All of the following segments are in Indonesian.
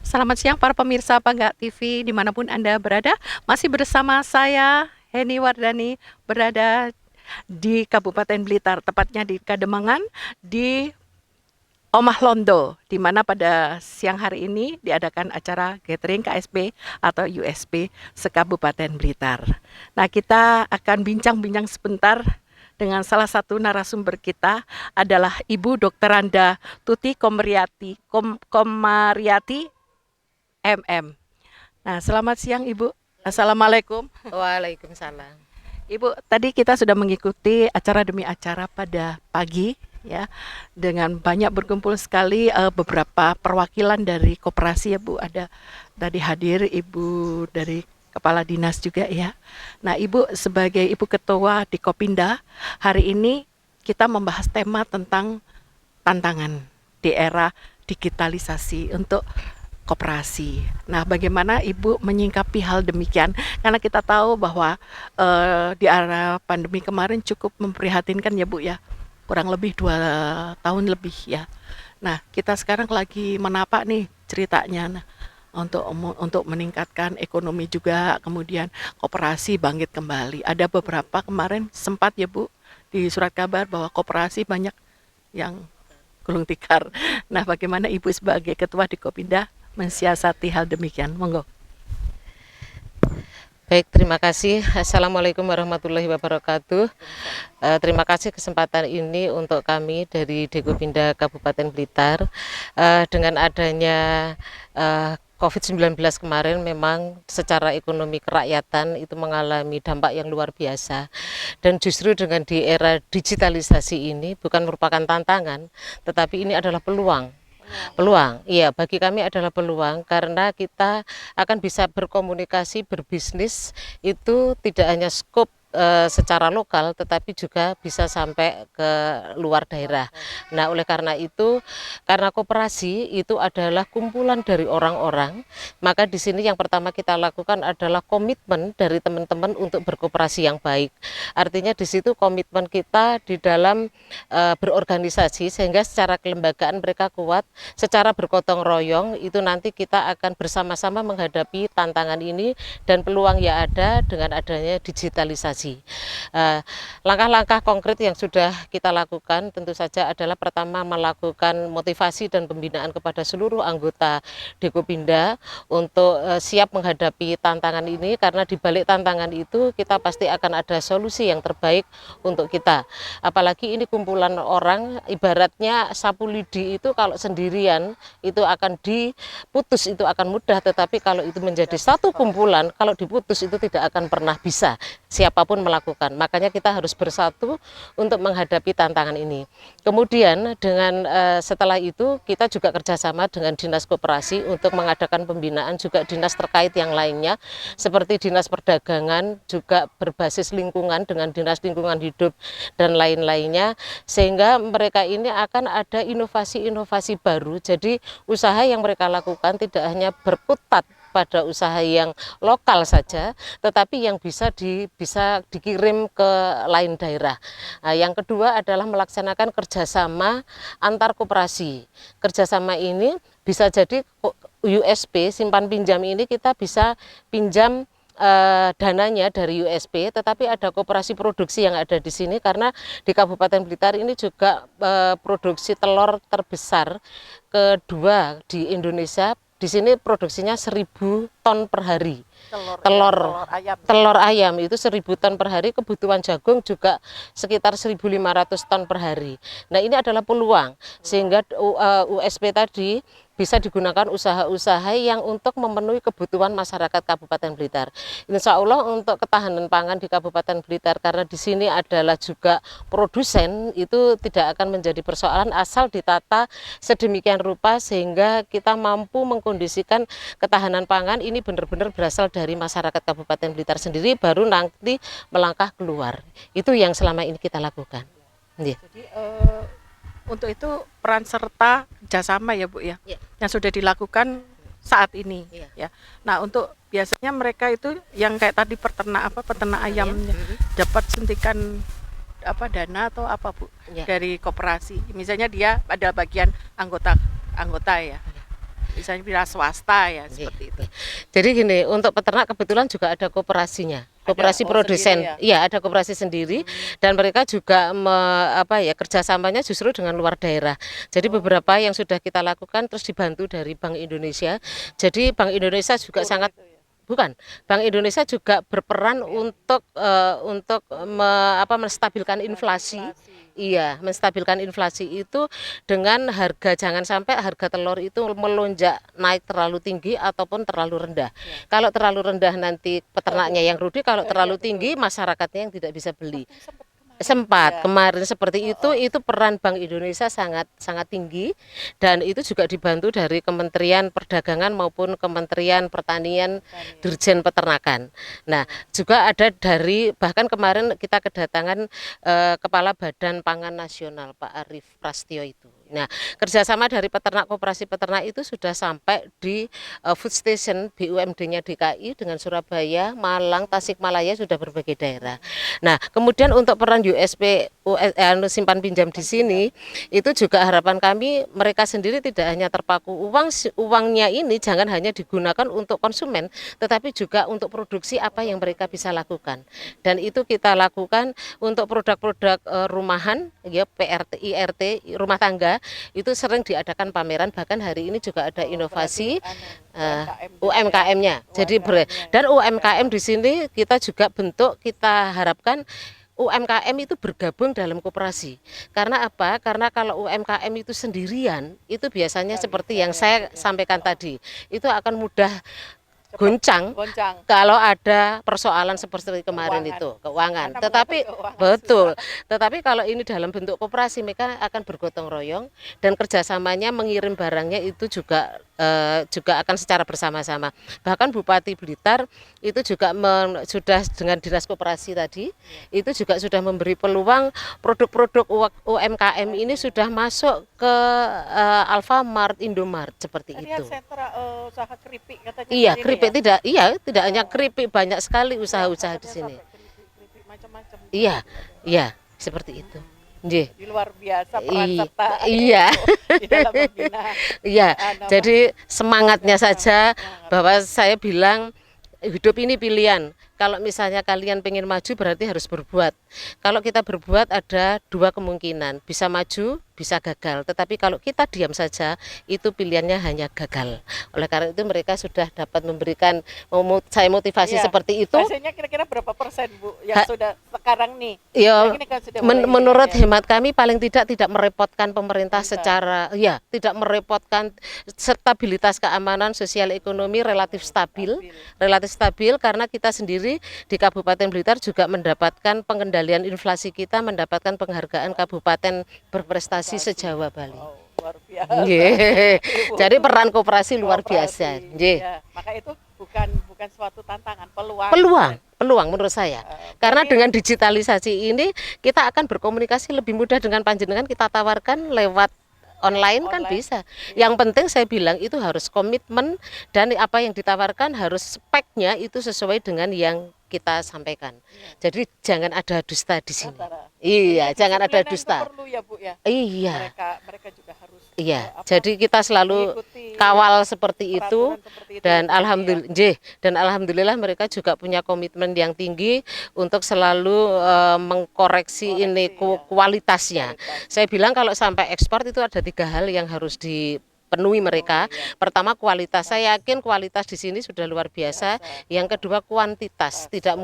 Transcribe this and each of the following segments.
Selamat siang para pemirsa Bangga TV dimanapun Anda berada. Masih bersama saya Heni Wardani berada di Kabupaten Blitar, tepatnya di Kademangan, di Omah Londo, di mana pada siang hari ini diadakan acara gathering KSB atau USB se-Kabupaten Blitar. Nah, kita akan bincang-bincang sebentar dengan salah satu narasumber kita adalah Ibu Dr. Anda Tuti Komariati MM. Nah, selamat siang Ibu. Assalamualaikum. Waalaikumsalam. Ibu, tadi kita sudah mengikuti acara demi acara pada pagi ya, dengan banyak berkumpul sekali beberapa perwakilan dari koperasi ya Bu. Ada tadi hadir Ibu dari Kepala Dinas juga ya. Nah, Ibu sebagai Ibu Ketua di Kopinda, hari ini kita membahas tema tentang tantangan di era digitalisasi untuk koperasi. Nah, bagaimana Ibu menyingkapi hal demikian? Karena kita tahu bahwa di era pandemi kemarin cukup memprihatinkan ya Bu ya, kurang lebih 2 tahun lebih ya. Nah, kita sekarang lagi menapak nih ceritanya. Nah, untuk meningkatkan ekonomi juga, kemudian koperasi bangkit kembali. Ada beberapa kemarin sempat ya Bu di surat kabar bahwa koperasi banyak yang gulung tikar. Nah, bagaimana Ibu sebagai ketua di Kopinda mensiasati hal demikian? Monggo. Baik, terima kasih. Assalamualaikum warahmatullahi wabarakatuh. Terima kasih kesempatan ini untuk kami dari Dekopinda Kabupaten Blitar. Dengan adanya COVID-19 kemarin, memang secara ekonomi kerakyatan itu mengalami dampak yang luar biasa. Dan justru dengan di era digitalisasi ini bukan merupakan tantangan, tetapi ini adalah peluang. Peluang, iya, bagi kami adalah peluang karena kita akan bisa berkomunikasi, berbisnis itu tidak hanya skop secara lokal tetapi juga bisa sampai ke luar daerah. Nah, oleh karena itu, karena koperasi itu adalah kumpulan dari orang-orang, maka di sini yang pertama kita lakukan adalah komitmen dari teman-teman untuk berkoperasi yang baik. Artinya di situ komitmen kita di dalam berorganisasi sehingga secara kelembagaan mereka kuat, secara bergotong royong itu nanti kita akan bersama-sama menghadapi tantangan ini dan peluang yang ada dengan adanya digitalisasi. Langkah-langkah konkret yang sudah kita lakukan tentu saja adalah pertama melakukan motivasi dan pembinaan kepada seluruh anggota Dekopinda untuk siap menghadapi tantangan ini, karena di balik tantangan itu kita pasti akan ada solusi yang terbaik untuk kita. Apalagi ini kumpulan orang, ibaratnya sapu lidi itu kalau sendirian itu akan diputus, itu akan mudah, tetapi kalau itu menjadi satu kumpulan, kalau diputus itu tidak akan pernah bisa siapapun melakukan. Makanya kita harus bersatu untuk menghadapi tantangan ini. Kemudian dengan setelah itu kita juga kerjasama dengan Dinas Koperasi untuk mengadakan pembinaan juga dinas terkait yang lainnya seperti Dinas Perdagangan, juga berbasis lingkungan dengan Dinas Lingkungan Hidup dan lain-lainnya, sehingga mereka ini akan ada inovasi-inovasi baru. Jadi usaha yang mereka lakukan tidak hanya berkutat pada usaha yang lokal saja, tetapi yang bisa dikirim ke lain daerah. Nah, yang kedua adalah melaksanakan kerjasama antar koperasi. Kerjasama ini bisa jadi USP, simpan pinjam ini kita bisa pinjam dananya dari USP, tetapi ada koperasi produksi yang ada di sini karena di Kabupaten Blitar ini juga produksi telur terbesar kedua di Indonesia. Di sini produksinya 1.000 ton per hari. Telur ayam itu 1.000 ton per hari, kebutuhan jagung juga sekitar 1.500 ton per hari. Nah, ini adalah peluang sehingga USP tadi bisa digunakan usaha-usaha yang untuk memenuhi kebutuhan masyarakat Kabupaten Blitar. Insya Allah untuk ketahanan pangan di Kabupaten Blitar, karena di sini adalah juga produsen, itu tidak akan menjadi persoalan asal ditata sedemikian rupa sehingga kita mampu mengkondisikan ketahanan pangan ini benar-benar berasal dari masyarakat Kabupaten Blitar sendiri, baru nanti melangkah keluar. Itu yang selama ini kita lakukan. Yeah. Jadi untuk itu peran serta kerjasama ya Bu ya, yang sudah dilakukan saat ini ya. Nah, untuk biasanya mereka itu yang kayak tadi peternak ayamnya dapat suntikan dana atau apa Bu dari koperasi. Misalnya dia ada bagian anggota ya. misalnya wira swasta ya Nggih. seperti itu. Jadi gini, untuk peternak kebetulan juga ada koperasinya. Koperasi oh, produsen, sendiri iya ada koperasi sendiri dan mereka juga kerjasamanya justru dengan luar daerah. Jadi beberapa yang sudah kita lakukan terus dibantu dari Bank Indonesia. Jadi Bank Indonesia juga sangat bukan, Bank Indonesia juga berperan untuk menstabilkan inflasi. Iya, menstabilkan inflasi itu dengan harga, jangan sampai harga telur itu melonjak naik terlalu tinggi ataupun terlalu rendah. Kalau terlalu rendah nanti peternaknya yang rugi, kalau terlalu tinggi masyarakatnya yang tidak bisa beli. Sempat kemarin seperti itu peran Bank Indonesia sangat sangat tinggi dan itu juga dibantu dari Kementerian Perdagangan maupun Kementerian Pertanian, Dirjen Peternakan. Nah, juga ada dari bahkan kemarin kita kedatangan Kepala Badan Pangan Nasional Pak Arief Prasetyo itu. Nah, kerjasama dari peternak, koperasi peternak itu sudah sampai di food station BUMD-nya DKI dengan Surabaya, Malang, Tasikmalaya, sudah berbagai daerah. Nah, kemudian untuk peran USP simpan pinjam di sini itu juga harapan kami mereka sendiri tidak hanya terpaku uangnya ini jangan hanya digunakan untuk konsumen, tetapi juga untuk produksi apa yang mereka bisa lakukan. Dan itu kita lakukan untuk produk-produk rumahan, ya PRT, IRT, rumah tangga itu sering diadakan pameran, bahkan hari ini juga ada inovasi UMKM-nya. Jadi dan UMKM di sini kita juga kita harapkan UMKM itu bergabung dalam koperasi. Karena apa? Karena kalau UMKM itu sendirian, itu biasanya seperti yang saya sampaikan tadi, itu akan mudah goncang kalau ada persoalan seperti kemarin itu keuangan. Tetapi betul, tetapi kalau ini dalam bentuk koperasi mereka akan bergotong royong dan kerjasamanya mengirim barangnya itu juga akan secara bersama-sama. Bahkan Bupati Blitar itu juga sudah dengan dinas koperasi tadi itu juga sudah memberi peluang produk-produk UMKM ini sudah masuk ke Alfamart, Indomart seperti itu. Sentra usaha keripik katanya. Iya, keripik tidak hanya keripik, banyak sekali usaha-usaha di sini. Macam-macam. Iya, iya, seperti itu. Nggih. Luar biasa peran serta Iya. di dalam membina. Iya, jadi semangatnya saja bahwa saya bilang hidup ini pilihan. Kalau misalnya kalian pengen maju berarti harus berbuat. Kalau kita berbuat ada dua kemungkinan, bisa maju, bisa gagal. Tetapi kalau kita diam saja, itu pilihannya hanya gagal. Oleh karena itu mereka sudah dapat memberikan saya motivasi seperti itu. Biasanya kira-kira berapa persen Bu yang sudah sekarang nih? Ya, kan sudah menurut hemat kami paling tidak merepotkan pemerintah secara tidak merepotkan, stabilitas keamanan sosial ekonomi relatif stabil karena kita sendiri di Kabupaten Blitar juga mendapatkan pengendalian inflasi, kita mendapatkan penghargaan kabupaten berprestasi se-Jawa Bali. Luar biasa. Jadi peran koperasi luar biasa. Maka itu bukan suatu tantangan, peluang menurut saya. Karena dengan digitalisasi ini kita akan berkomunikasi lebih mudah dengan panjenengan, kita tawarkan lewat online kan bisa. Yang penting saya bilang itu harus komitmen dan apa yang ditawarkan harus speknya itu sesuai dengan yang kita sampaikan. Jadi jangan ada dusta di sini. Iya, jangan ada dusta. Perlu ya Bu ya. Iya. Mereka juga harus. Iya. Jadi kita selalu kawal seperti itu dan alhamdulillah mereka juga punya komitmen yang tinggi untuk selalu mengkoreksi ini kualitasnya. Saya bilang kalau sampai ekspor itu ada 3 hal yang harus dipenuhi mereka. Pertama kualitas, saya yakin kualitas di sini sudah luar biasa. Yang kedua kuantitas, tidak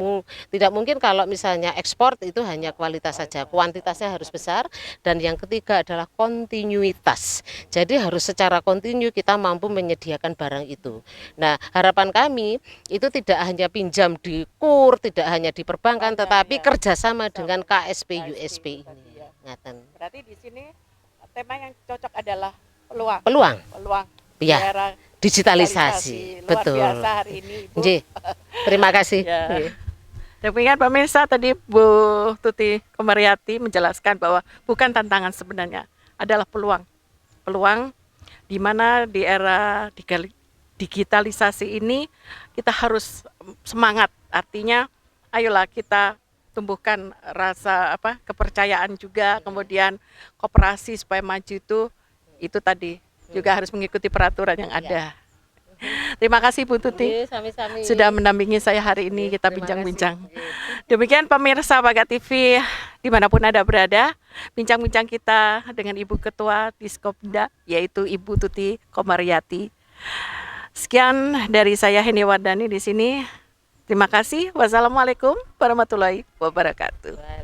mungkin kalau misalnya ekspor itu hanya kualitas saja, kuantitasnya harus besar. Dan yang ketiga adalah kontinuitas, jadi harus secara kontinu kita mampu menyediakan barang itu. Nah harapan kami itu tidak hanya pinjam di KUR, tidak hanya di perbankan, tetapi kerjasama dengan KSP USP ini. Berarti di sini tema yang cocok adalah peluang. Ya, digitalisasi. Luar Betul. biasa hari ini, Bu. Terima kasih. Demikian pemirsa, tadi Bu Tuti Komaryati menjelaskan bahwa bukan tantangan sebenarnya, adalah peluang. Peluang di mana di era digitalisasi ini kita harus semangat. Artinya ayolah kita tumbuhkan rasa kepercayaan juga, kemudian koperasi supaya maju itu tadi juga harus mengikuti peraturan yang ada. Terima kasih Bu Tuti Nggih, sami-sami. sudah mendampingi saya hari ini, Nggih, kita terima bincang-bincang. kasih. Nggih. Demikian pemirsa Paga TV dimanapun Anda berada, bincang-bincang kita dengan Ibu Ketua Diskopinda, yaitu Ibu Tuti Komaryati. Sekian dari saya Heni Wardani di sini. Terima kasih. Wassalamualaikum warahmatullahi wabarakatuh.